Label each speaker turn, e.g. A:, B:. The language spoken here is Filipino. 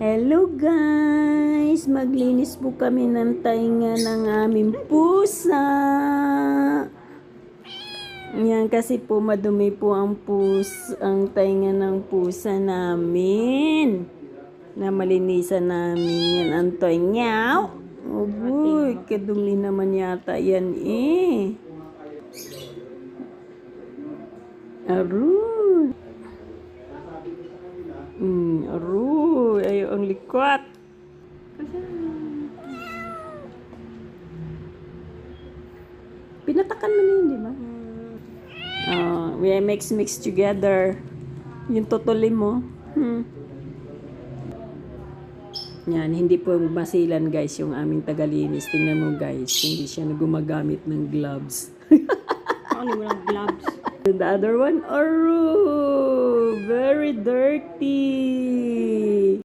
A: Hello guys! Maglinis po kami ng tainga ng aming pusa. Yan kasi po madumi po ang tainga ng pusa namin. Na malinisan namin yan ang tainga. Uy, kadumi naman yata yan eh. Aroy. Aroy. Ayaw ang likwat. Pinatakan mo na yun, di ba? We mix together. Yung totally mo. Yan, hindi po masilan guys yung aming tagalinis. Tingnan mo guys, hindi siya gumagamit ng gloves.
B: Only walang gloves.
A: The other one, very dirty.